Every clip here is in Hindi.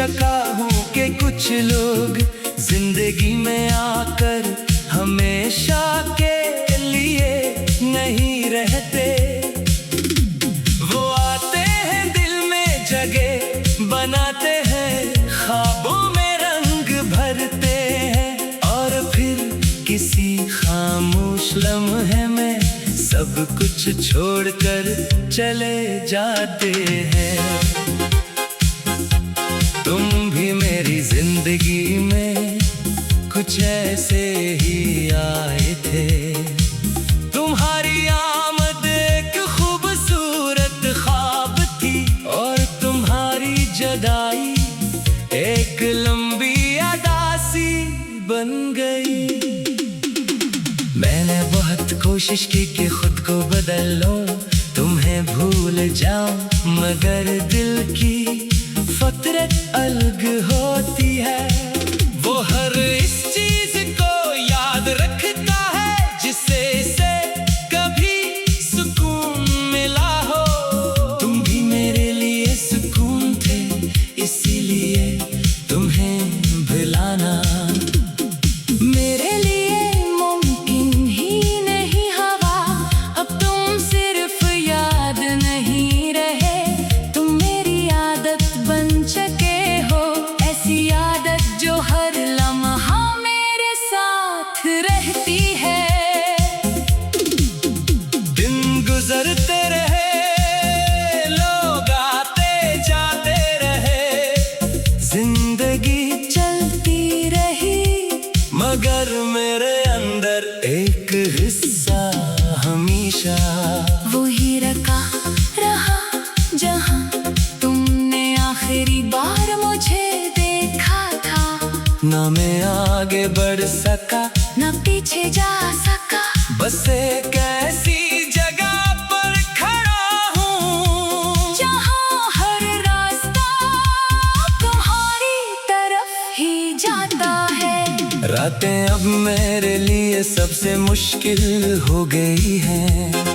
चका हूँ कि कुछ लोग जिंदगी में आकर हमेशा के लिए नहीं रहते। वो आते हैं दिल में जगह बनाते हैं, ख्वाबों में रंग भरते हैं और फिर किसी खामोश लम्हे में सब कुछ छोड़कर चले जाते हैं। तुम भी मेरी जिंदगी में कुछ ऐसे ही आए थे। तुम्हारी आमद एक खूबसूरत ख्वाब थी और तुम्हारी जुदाई एक लंबी अदासी बन गई। मैंने बहुत कोशिश की कि खुद को बदल लूं, तुम्हें भूल जाऊं, मगर दिल की फितरत अलग होती है। वो हर इस चीज को याद रखता है जिससे इसे कभी सुकून मिला हो। तुम भी मेरे लिए सुकून थे, इसीलिए तुम्हें भुलाना मेरे लिए मुमकिन ही नहीं हवा। अब तुम सिर्फ याद नहीं रहे, तुम मेरी आदत बन चुके हो, ऐसी आदत जो हर लम्हा मेरे साथ रहती है। दिन गुजरते रहे, लोग आते जाते रहे, जिंदगी चलती रही, मगर मेरे अंदर एक हिस्सा हमेशा वही रखा रहा जहां तुमने आखिरी बार मुझे देखा था। ना मैं आगे बढ़ सका, ना पीछे जा सका, बस एक ऐसी जगह पर खड़ा हूँ जहाँ हर रास्ता तुम्हारी तरफ ही जाता है। रातें अब मेरे लिए सबसे मुश्किल हो गई हैं।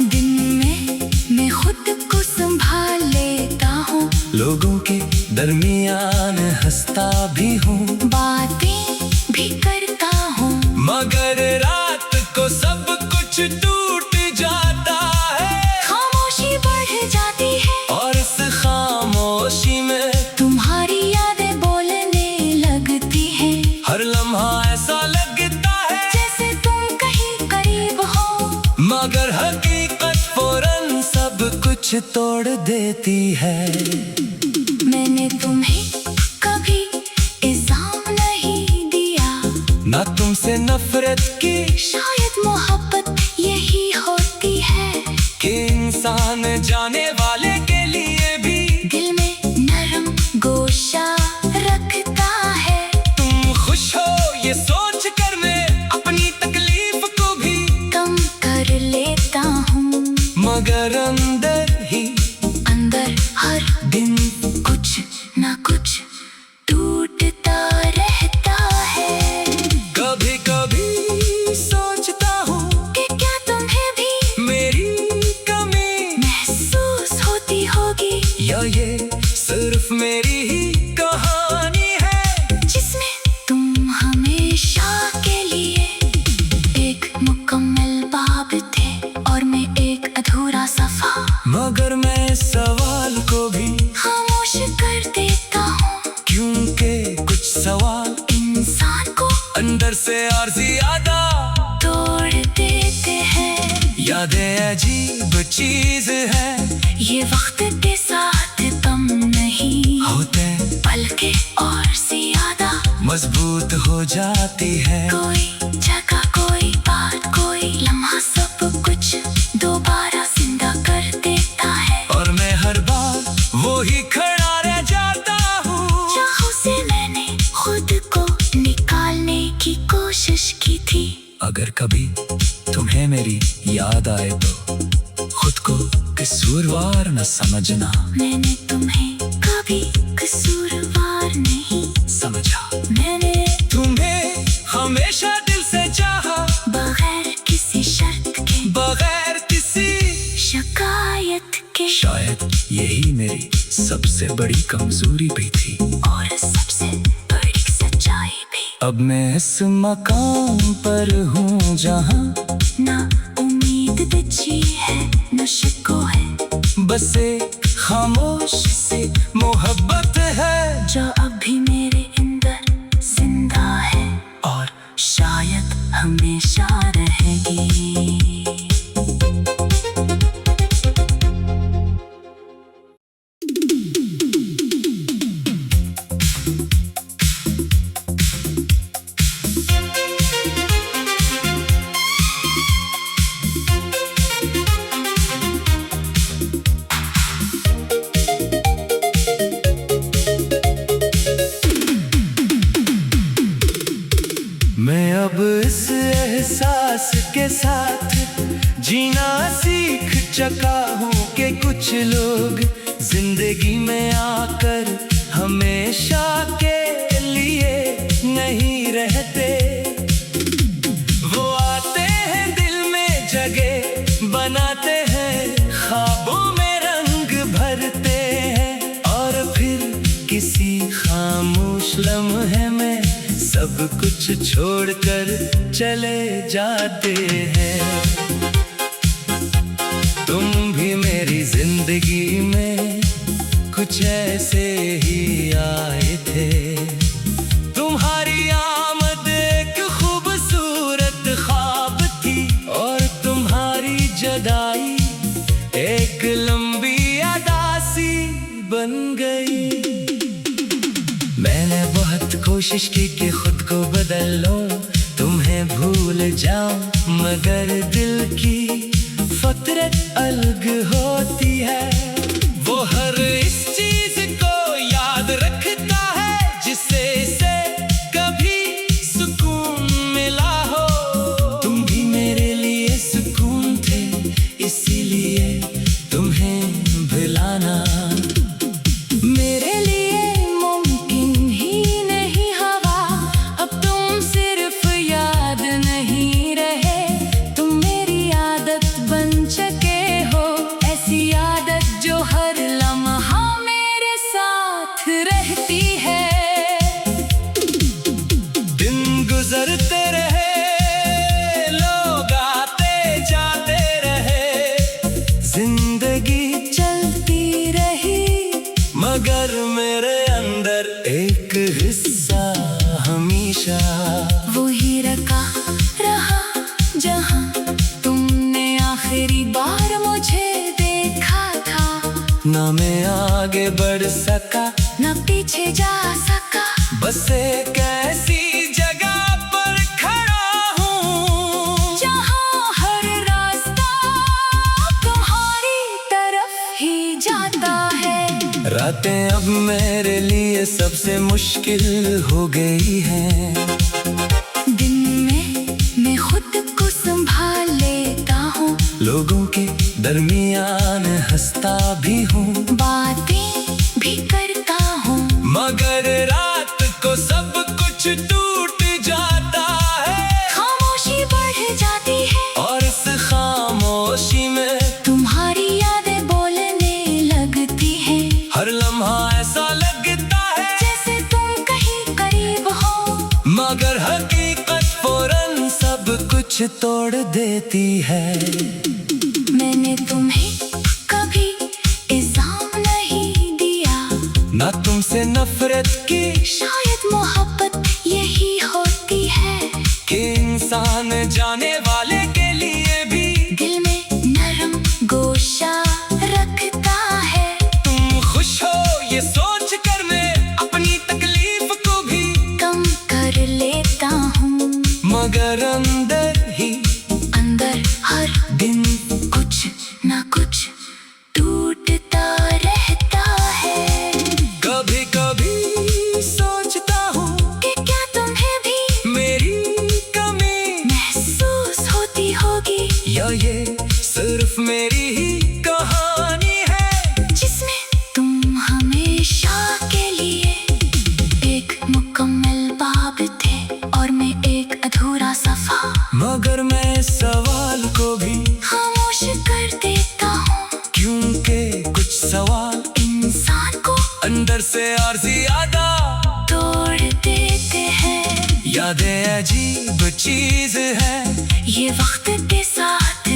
दिन में मैं खुद को संभाल लेता हूँ, लोगों के दरमियान हंसता भी हूँ, बातें भी करता हूँ, मगर रात को सब कुछ टूट जाता है। खामोशी बढ़ जाती है और इस खामोशी में तुम्हारी यादें बोलने लगती हैं। हर लम्हा ऐसा लगता है जैसे तुम कहीं करीब हो, मगर हकीकत फौरन सब कुछ तोड़ देती है। मैंने तुम्हें कभी इल्जाम नहीं दिया, ना तुमसे नफरत की, शायद मोहब्बत यही होती है कि इंसान जाने वाले के लिए भी दिल में नरम गोशा रखता है। तुम खुश हो ये सोच कर मैं अपनी तकलीफ को भी कम कर लेता हूँ, मगर अंदर ही अंदर हर दिन कुछ ना कुछ टूटता रहता है। कभी कभी सोचता हूँ कि क्या तुम्हें भी मेरी कमी महसूस होती होगी, या ये सिर्फ मेरी ही कहानी है जिसमें तुम हमेशा के लिए एक मुकम्मल बाब थे और मैं एक अधूरा सफा। मगर मैं सवाल को भी खामोश कर देता हूँ, क्योंकि कुछ सवाल इंसान को अंदर से और ज्यादा तोड़ देते हैं। यादें अजीब चीज है, ये वक्त के साथ कम नहीं होते, बल्कि और ज्यादा मजबूत हो जाती है। कोई जगह, कोई बात, कोई लम्हा, सब कुछ दोबारा जिंदा कर देता है और मैं हर बार वो ही खड़ा रह जाता हूँ जहाँ से मैंने खुद को निकालने की कोशिश की थी। अगर कभी तुम्हें मेरी याद आए तो खुद को कसूरवार न समझना। मैंने तुम्हें कभी कसूरवार नहीं समझा, मैंने तुम्हें हमेशा दिल से चाहा, बगैर किसी शर्त के, बगैर किसी शिकायत के। शायद यही मेरी सबसे बड़ी कमजोरी भी थी और सबसे बड़ी सच्चाई भी। अब मैं इस मकाम पर हूँ जहाँ ना उम्मीद बची है न शिको है, बस एक खामोश सी मोहब्बत है जो अभी मेरे अंदर जिंदा है और शायद हमेशा रहेगी। मैं अब इस एहसास के साथ जीना सीख चुका हूँ कि कुछ लोग जिंदगी में आकर हमेशा के लिए नहीं रहते। वो आते हैं दिल में जगह बनाते हैं, ख्वाबों में रंग भरते हैं और फिर किसी खामोश लम्हे में सब कुछ छोड़कर चले जाते हैं। तुम भी मेरी जिंदगी में कुछ ऐसे ही आए थे। तुम्हारी आमद एक खूबसूरत ख्वाब थी और तुम्हारी जुदाई एक लंबी अदासी बन गई। मैंने बहुत कोशिश की कि खुद को बदल लूं, तुम्हें भूल जाऊं, मगर दिल की फितरत अलग होती है। वो हर इस चीज को याद रखता है जिससे इसे कभी सुकून मिला हो। तुम भी मेरे लिए सुकून थे, इसीलिए तुम्हें भुलाना मेरे लिए मुमकिन ही नहीं हवा। अब तुम सिर्फ याद नहीं रहे, तुम मेरी आदत बन चुके हो, ऐसी आदत जो हर लम्हा मेरे साथ रहती है। दिन गुजरते रहे, लोग आते जाते रहे, जिंदगी चलती रही, मगर मेरे अंदर एक हिस्सा हमेशा वही रखा रहा जहाँ तुमने आखिरी बार मुझे देखा था। ना मैं आगे बढ़ सका न पीछे जा सका, बस एक ऐसी जगह पर खड़ा हूँ जहाँ हर रास्ता तुम्हारी तरफ ही जाता है। रातें अब मेरे लिए सबसे मुश्किल हो गई हैं। दिन में मैं खुद को संभाल लेता हूँ, लोगों के दरमियान हंसता भी हूँ, बातें भी करता हूँ, मगर रात को सब कुछ टूट जाता है। खामोशी बढ़ जाती है और इस खामोशी में तुम्हारी यादें बोलने लगती हैं। हर लम्हा ऐसा लगता है जैसे तुम कहीं करीब हो, मगर हकीकत फौरन सब कुछ तोड़ देती है। मैंने तुम्हें कभी इल्जाम नहीं दिया, ना तुमसे नफरत की, शायद मोहब्बत यही होती है कि इंसान जाने वाले के लिए भी दिल में नरम गोशा रखता है। तुम खुश हो ये सोच कर मैं अपनी तकलीफ को भी कम कर लेता हूँ, मगर अंदर ही अंदर हर दिन कुछ न कुछ टूटता रहता है। कभी कभी सोचता हूँ कि क्या तुम्हें भी मेरी कमी महसूस होती होगी, या ये सिर्फ मेरी ही कहानी है जिसमें तुम हमेशा के लिए एक मुकम्मल बाब थे और मैं एक अधूरा सफा। मगर मैं इस सवाल को भी खामोश कर देता हूँ, क्योंकि कुछ सवाल इंसान को अंदर से और ज्यादा तोड़ देते हैं। यादें अजीब चीज है, ये वक्त के साथ